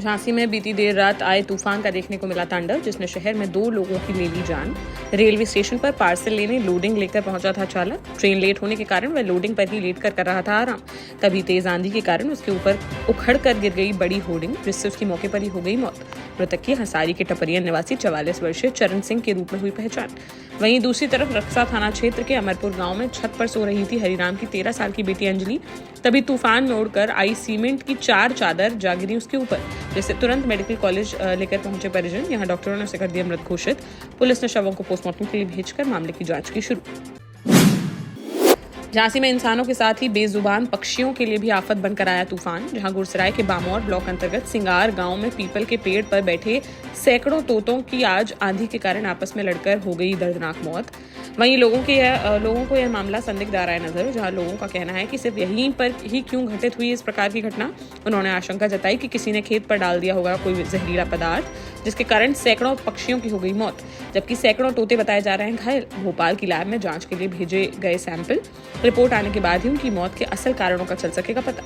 झांसी में बीती देर रात आए तूफान का देखने को मिला तांडव, जिसने शहर में 2 लोगों की ले ली जान। रेलवे स्टेशन पर पार्सल लेने लोडिंग लेकर पहुंचा था चालक। ट्रेन लेट होने के कारण वह लोडिंग पर ही लेट कर रहा था आराम। तभी तेज आंधी के कारण उसके ऊपर उखड़ कर गिर गई बड़ी होर्डिंग, जिससे उसकी मौके पर ही हो गई मौत। मृतक की हंसारी के टपरिया निवासी 44 वर्षीय चरण सिंह के रूप में हुई पहचान। वहीं दूसरी तरफ रक्सा थाना क्षेत्र के अमरपुर गांव में छत पर सो रही थी हरिराम की 13 साल की बेटी अंजलि। तभी तूफान में उड़कर आई सीमेंट की 4 चादर जा गिरी उसके ऊपर, जिससे तुरंत मेडिकल कॉलेज लेकर पहुंचे परिजन। यहां डॉक्टरों ने उसे कर दिया मृत घोषित। पुलिस ने शवों को पोस्टमार्टम के लिए भेजकर मामले की जांच की शुरू। झांसी में इंसानों के साथ ही बेजुबान पक्षियों के लिए भी आफत बनकर आया तूफान, जहां गुरसराय के बामौर ब्लॉक अंतर्गत सिंगार गांव में पीपल के पेड़ पर बैठे सैकड़ों तोतों की आज आंधी के कारण आपस में लड़कर हो गई दर्दनाक मौत। वहीं लोगों को यह मामला संदिग्ध आ रहा है नजर, जहां लोगों का कहना है कि सिर्फ यहीं पर ही क्यों घटित हुई इस प्रकार की घटना। उन्होंने आशंका जताई कि किसी ने खेत पर डाल दिया होगा कोई जहरीला पदार्थ, जिसके कारण सैकड़ों पक्षियों की हो गई मौत, जबकि सैकड़ों तोते बताए जा रहे हैं घायल। भोपाल की लैब में जांच के लिए भेजे गए सैंपल, रिपोर्ट आने के बाद ही उनकी मौत के असल कारणों का चल सकेगा पता।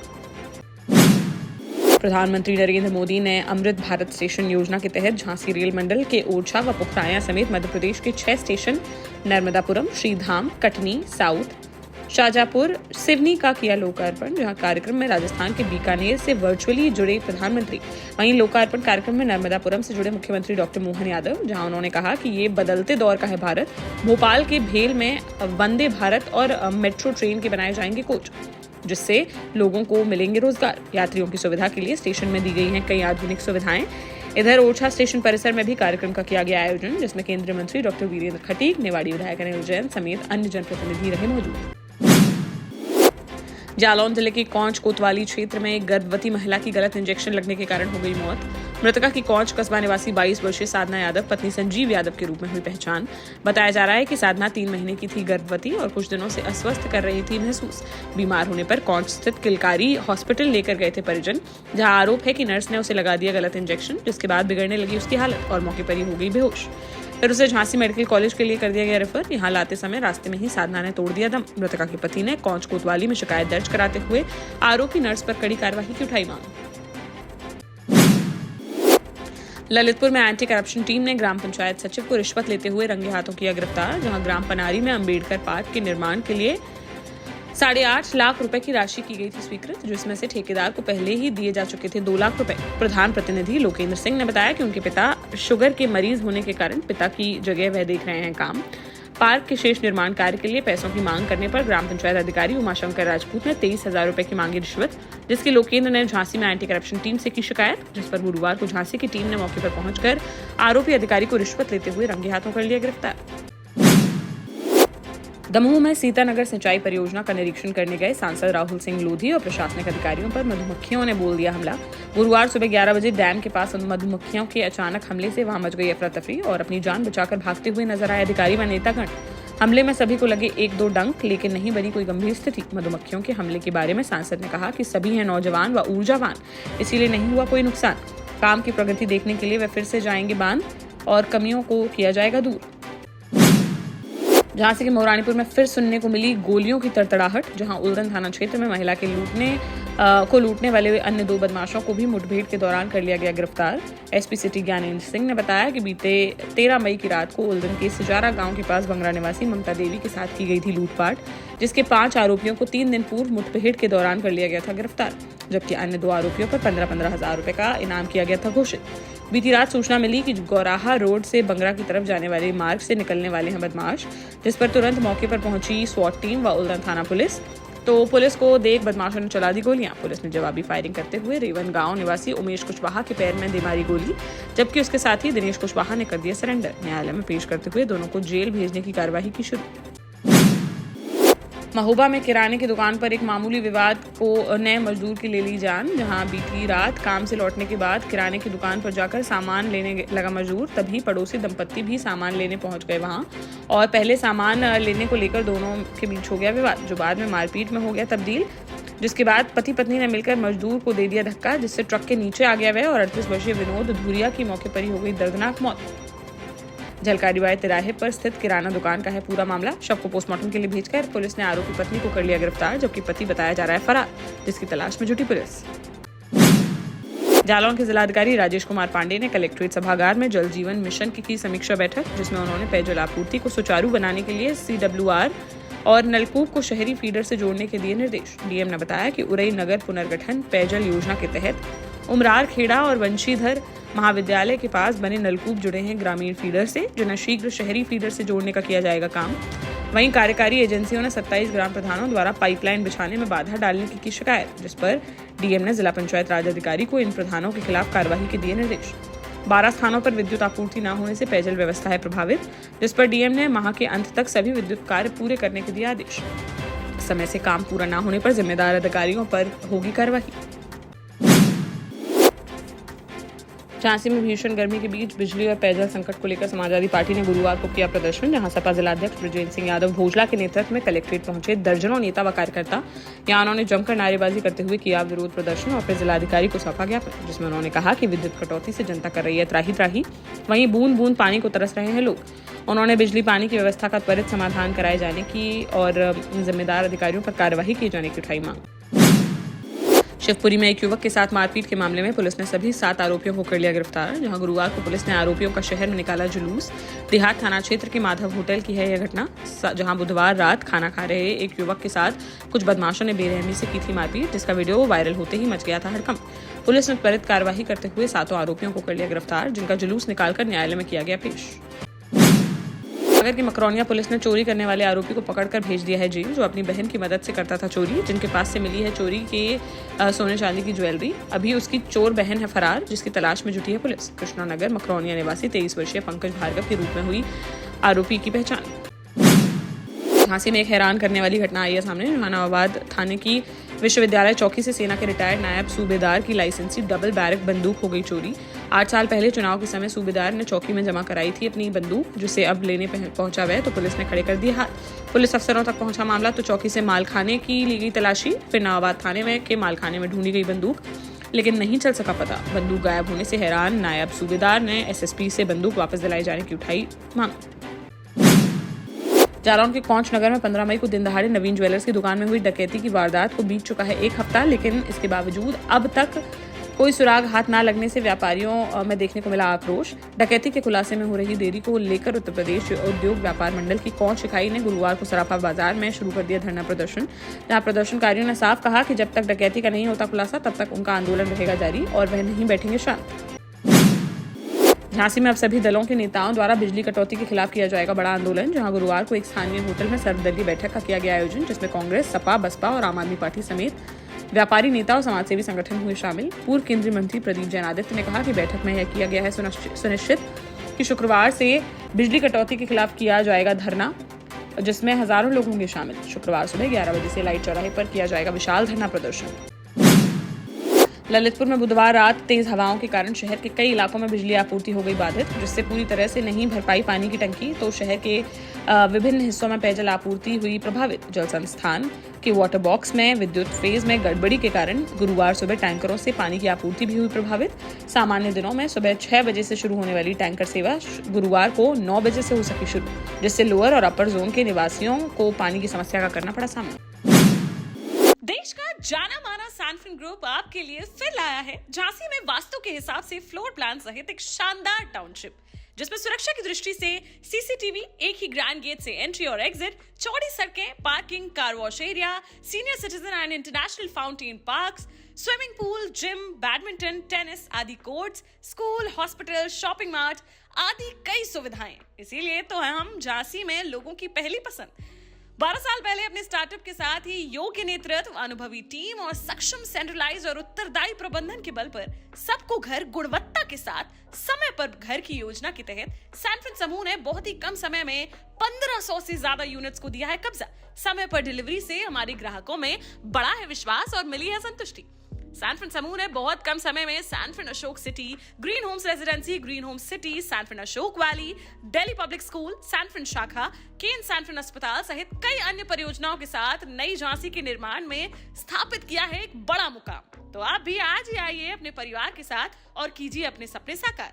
प्रधानमंत्री नरेंद्र मोदी ने अमृत भारत स्टेशन योजना के तहत झांसी रेल मंडल के ओरछा व पुखराया समेत मध्य प्रदेश के 6 स्टेशन नर्मदापुरम, श्रीधाम, कटनी साउथ, शाहजहांपुर, सिवनी का किया लोकार्पण। जहां कार्यक्रम में राजस्थान के बीकानेर से वर्चुअली जुड़े प्रधानमंत्री। वहीं लोकार्पण कार्यक्रम में नर्मदापुरम से जुड़े मुख्यमंत्री डॉक्टर मोहन यादव, जहां उन्होंने कहा कि ये बदलते दौर का है भारत। भोपाल के भेल में वंदे भारत और मेट्रो ट्रेन के बनाए जाएंगे कोच, जिससे लोगों को मिलेंगे रोजगार। यात्रियों की सुविधा के लिए स्टेशन में दी गई हैं कई आधुनिक सुविधाएं। इधर ओरछा स्टेशन परिसर में भी कार्यक्रम का किया गया आयोजन, जिसमें केंद्रीय मंत्री डॉक्टर वीरेंद्र खटीक, निवाड़ी विधायक अनिल जैन समेत अन्य जनप्रतिनिधि रहे मौजूद। जालौन जिले के कौंच कोतवाली क्षेत्र में एक गर्भवती महिला की गलत इंजेक्शन लगने के कारण हो गई मौत। मृतका की कौंच कस्बा निवासी 22 वर्षीय साधना यादव पत्नी संजीव यादव के रूप में हुई पहचान। बताया जा रहा है कि साधना 3 महीने की थी गर्भवती और कुछ दिनों से अस्वस्थ कर रही थी महसूस। बीमार होने पर कौंच स्थित किलकारी हॉस्पिटल लेकर गए थे परिजन, जहां आरोप है कि नर्स ने उसे लगा दिया गलत इंजेक्शन, जिसके बाद बिगड़ने लगी उसकी हालत और मौके पर ही हो गई बेहोश। फिर उसे झांसी मेडिकल कॉलेज के लिए कर दिया गया रेफर। यहाँ लाते समय रास्ते में ही साधना ने तोड़ दिया दम। मृतका के पति ने कौंच कोतवाली में शिकायत दर्ज कराते हुए आरोपी नर्स पर कड़ी कार्रवाई की उठाई मांग। ललितपुर में एंटी करप्शन टीम ने ग्राम पंचायत सचिव को रिश्वत लेते हुए रंगे हाथों किया गिरफ्तार, जहां ग्राम पनारी में अम्बेडकर पार्क के निर्माण के लिए 8.5 लाख रुपए की राशि की गई थी स्वीकृत, जिसमें से ठेकेदार को पहले ही दिए जा चुके थे 2 लाख रुपए। प्रधान प्रतिनिधि लोकेंद्र सिंह ने बताया कि उनके पिता शुगर के मरीज होने के कारण पिता की जगह वह देख रहे हैं काम। पार्क के शेष निर्माण कार्य के लिए पैसों की मांग करने पर ग्राम पंचायत अधिकारी उमाशंकर राजपूत ने 23,000 रुपए की मांगी रिश्वत, जिसकी लोकेंद्र ने झांसी में एंटी करप्शन टीम से की शिकायत, जिस पर गुरुवार को झांसी की टीम ने मौके पर पहुंचकर आरोपी अधिकारी को रिश्वत लेते हुए रंगे हाथों कर लिया गिरफ्तार। दमोह में सीतानगर सिंचाई परियोजना का निरीक्षण करने गए सांसद राहुल सिंह लोधी और प्रशासनिक अधिकारियों पर मधुमक्खियों ने बोल दिया हमला। गुरुवार सुबह 11 बजे डैम के पास मधुमक्खियों के अचानक हमले से वहां मच गई अफरा तफरी और अपनी जान बचाकर भागते हुए नजर आए अधिकारी व नेतागण। हमले में सभी को लगे 1-2 डंक, लेकिन नहीं बनी कोई गंभीर स्थिति। मधुमक्खियों के हमले के बारे में सांसद ने कहा कि सभी हैं नौजवान व ऊर्जावान, इसीलिए नहीं हुआ कोई नुकसान। काम की प्रगति देखने के लिए वे फिर से जाएंगे बांध और कमियों को किया जाएगा दूर। झांसी के मोहरानीपुर में फिर सुनने को मिली गोलियों की तड़तड़ाहट, जहां उल्दन थाना क्षेत्र में महिला के लूटने वाले अन्य 2 बदमाशों को भी मुठभेड़ के दौरान कर लिया गया गिरफ्तार। एसपी सिटी ज्ञानेंद्र सिंह ने बताया कि बीते 13 मई की रात को उल्दन के सिजारा गांव के पास बंगरा निवासी ममता देवी के साथ की गई थी लूटपाट, जिसके 5 आरोपियों को 3 दिन पूर्व मुठभेड़ के दौरान कर लिया गया था गिरफ्तार, जबकि अन्य 2 आरोपियों पर 15-15 हजार रुपए का इनाम किया गया था घोषित। बीती रात सूचना मिली कि गौराहा रोड से बंगरा की तरफ जाने वाले मार्ग से निकलने वाले हैं बदमाश, जिस पर तुरंत मौके पर पहुंची स्वॉट टीम व उल्दन थाना पुलिस। तो पुलिस को देख बदमाशों ने चला दी गोलियां। पुलिस ने जवाबी फायरिंग करते हुए रेवन गांव निवासी उमेश कुशवाहा के पैर में दे मारी गोली, जबकि उसके साथी दिनेश कुशवाहा ने कर दिया सरेंडर। न्यायालय में पेश करते हुए दोनों को जेल भेजने की कार्यवाही की शुरू। महोबा में किराने की दुकान पर एक मामूली विवाद को नए मजदूर की ले ली जान, जहां बीती रात काम से लौटने के बाद किराने की दुकान पर जाकर सामान लेने लगा मजदूर। तभी पड़ोसी दंपत्ति भी सामान लेने पहुंच गए वहां और पहले सामान लेने को लेकर दोनों के बीच हो गया विवाद, जो बाद में मारपीट में हो गया तब्दील, जिसके बाद पति पत्नी ने मिलकर मजदूर को दे दिया धक्का, जिससे ट्रक के नीचे आ गया वह और 38 वर्षीय विनोद धूरिया की मौके पर ही हो गई दर्दनाक मौत। झलकारीबाई तिराहे पर स्थित किराना दुकान का है पूरा मामला। शव को पोस्टमार्टम के लिए भेजकर पुलिस ने आरोपी पत्नी को कर लिया गिरफ्तार, जबकि पति बताया जा रहा है फरार, जिसकी तलाश में जुटी पुलिस। जालौन के जिलाधिकारी राजेश कुमार पांडे ने कलेक्ट्रेट सभागार में जल जीवन मिशन की समीक्षा बैठक, जिसमें उन्होंने पेयजल आपूर्ति को सुचारू बनाने के लिए CWR और नलकूप को शहरी फीडर से जोड़ने के दिए निर्देश। डीएम ने बताया कि उरई नगर पुनर्गठन पेयजल योजना के तहत उमरार खेड़ा और वंशीधर महाविद्यालय के पास बने नलकूप जुड़े हैं ग्रामीण फीडर से, जिन्हें शीघ्र शहरी फीडर से जोड़ने का किया जाएगा काम। वहीं कार्यकारी एजेंसियों ने 27 ग्राम प्रधानों द्वारा पाइपलाइन बिछाने में बाधा डालने की शिकायत, जिस पर डीएम ने जिला पंचायत राज अधिकारी को इन प्रधानों के खिलाफ कार्रवाई के दिए निर्देश। 12 स्थानों पर विद्युत आपूर्ति न होने से पेयजल व्यवस्था है प्रभावित, जिस पर डीएम ने माह के अंत तक सभी विद्युत कार्य पूरे करने के दिए आदेश। समय से काम पूरा न होने पर जिम्मेदार अधिकारियों पर होगी कार्रवाई। झांसी में भीषण गर्मी के बीच बिजली और पेयजल संकट को लेकर समाजवादी पार्टी ने गुरुवार को किया प्रदर्शन, जहां सपा जिलाध्यक्ष ब्रजेंद्र सिंह यादव भोजला के नेतृत्व में कलेक्ट्रेट पहुंचे दर्जनों नेता व कार्यकर्ता। यहां उन्होंने जमकर नारेबाजी करते हुए किया विरोध प्रदर्शन और फिर जिलाधिकारी को सौंपा ज्ञापन, जिसमें उन्होंने कहा कि विद्युत कटौती से जनता कर रही है त्राही, वहीं बूंद बूंद पानी को तरस रहे हैं लोग। उन्होंने बिजली पानी की व्यवस्था का त्वरित समाधान कराए जाने की और जिम्मेदार अधिकारियों पर कार्रवाई किए जाने की उठाई मांग। शिवपुरी में एक युवक के साथ मारपीट के मामले में पुलिस ने सभी 7 आरोपियों को कर लिया गिरफ्तार। जहां गुरुवार को पुलिस ने आरोपियों का शहर में निकाला जुलूस। देहात थाना क्षेत्र के माधव होटल की है यह घटना, जहां बुधवार रात खाना खा रहे एक युवक के साथ कुछ बदमाशों ने बेरहमी से की थी मारपीट, जिसका वीडियो वायरल होते ही मच गया था हड़कंप। पुलिस ने त्वरित कार्यवाही करते हुए 7 आरोपियों को कर लिया गिरफ्तार, जिनका जुलूस निकालकर न्यायालय में किया गया पेश। सागर की मकरोनिया पुलिस ने चोरी करने वाले आरोपी को पकड़कर भेज दिया है जेल, जो अपनी बहन की मदद से करता था चोरी, जिनके पास से मिली है चोरी के सोने चांदी की ज्वेलरी। अभी उसकी चोर बहन है फरार, जिसकी तलाश में जुटी है पुलिस। कृष्णानगर मकरोनिया निवासी 23 वर्षीय पंकज भार्गव के रूप में हुई आरोपी की पहचान। झांसी में एक हैरान करने वाली घटना आई है सामने। जहानाबाद थाने की विश्वविद्यालय चौकी से सेना के रिटायर्ड नायब सूबेदार की लाइसेंसी डबल बैरक बंदूक हो गई चोरी। 8 साल पहले चुनाव के समय सूबेदार ने चौकी में जमा कराई थी अपनी बंदूक, जिसे अब लेने पहुंचा वह तो पुलिस ने खड़े कर दिया हाथ। पुलिस अफसरों तक पहुंचा मामला तो चौकी से मालखाने की ली गई तलाशी, फिर नाबाद थाने में के मालखाने में ढूंढी गई बंदूक, लेकिन नहीं चल सका पता। बंदूक गायब होने से हैरान नायब सूबेदार ने एसएसपी से बंदूक वापस दिलाए जाने की उठाई मांग। जालौन के कौंच नगर में 15 मई को दिन दहाड़े नवीन ज्वेलर्स की दुकान में हुई डकैती की वारदात को बीत चुका है 1 हफ्ता, लेकिन इसके बावजूद अब तक कोई सुराग हाथ न लगने से व्यापारियों में देखने को मिला आक्रोश। डकैती के खुलासे में हो रही देरी को लेकर उत्तर प्रदेश उद्योग व्यापार मंडल की कौंच इकाई ने गुरुवार को सराफा बाजार में शुरू कर दिया धरना प्रदर्शन, जहां प्रदर्शनकारियों ने साफ कहा कि जब तक डकैती का नहीं होता खुलासा तब तक उनका आंदोलन रहेगा जारी और वह नहीं बैठेंगे शांत। झांसी में अब सभी दलों के नेताओं द्वारा बिजली कटौती के खिलाफ किया जाएगा बड़ा आंदोलन, जहां गुरुवार को एक स्थानीय होटल में सर्वदलीय बैठक का किया गया आयोजन, जिसमें कांग्रेस, सपा, बसपा और आम आदमी पार्टी समेत व्यापारी नेता और समाजसेवी संगठन हुए शामिल। पूर्व केंद्रीय मंत्री प्रदीप जैन आदित्य ने कहा कि बैठक में यह किया गया है सुनिश्चित कि शुक्रवार से बिजली कटौती के खिलाफ किया जाएगा धरना, जिसमें हजारों लोग होंगे शामिल। शुक्रवार सुबह 11 बजे से लाइट चौराहे पर किया जाएगा विशाल धरना प्रदर्शन। ललितपुर में बुधवार रात तेज हवाओं के कारण शहर के कई इलाकों में बिजली आपूर्ति हो गई बाधित, जिससे पूरी तरह से नहीं भर पाई पानी की टंकी, तो शहर के विभिन्न हिस्सों में पेयजल आपूर्ति हुई प्रभावित। जल संस्थान के वाटर बॉक्स में विद्युत फेज में गड़बड़ी के कारण गुरुवार सुबह टैंकरों से पानी की आपूर्ति भी हुई प्रभावित। सामान्य दिनों में सुबह 6 बजे से शुरू होने वाली टैंकर सेवा गुरुवार को 9 बजे से हो सकी शुरू, जिससे लोअर और अपर जोन के निवासियों को पानी की समस्या का करना पड़ा सामना। देश का जाना माना सैनफिन ग्रुप आपके लिए फिर लाया है झांसी में वास्तु के हिसाब से फ्लोर प्लान सहित एक शानदार टाउनशिप, जिसमें सुरक्षा की दृष्टि से सीसीटीवी, एक ही ग्रैंड गेट से एंट्री और एग्जिट, चौड़ी सड़कें, parking, car wash area, senior citizen and international fountain parks, swimming pool, gym, badminton, tennis आदि courts, school, hospital, shopping mart आदि कई सुविधाएं। इसीलिए तो हम झांसी में लोगों की पहली पसंद। 12 साल पहले अपने स्टार्टअप के साथ ही योग्य नेतृत्व, अनुभवी टीम और सक्षम सेंट्रलाइज और उत्तरदायी प्रबंधन के बल पर सबको घर गुणवत्ता के साथ समय पर घर की योजना के तहत सैनफिन समूह ने बहुत ही कम समय में 1500 से ज्यादा यूनिट्स को दिया है कब्जा। समय पर डिलीवरी से हमारे ग्राहकों में बड़ा है विश्वास और मिली है संतुष्टि। सैनफिन समूह ने बहुत कम समय में Sanfin Ashok city, green homes residency, green homes city, Sanfin Ashok valley, Delhi public school, Sanfin शाखा, केन सैनफिन अस्पताल सहित कई अन्य परियोजनाओं के साथ नई झांसी के निर्माण में स्थापित किया है एक बड़ा मुकाम। तो आप भी आज ही आइए अपने परिवार के साथ और कीजिए अपने सपने साकार।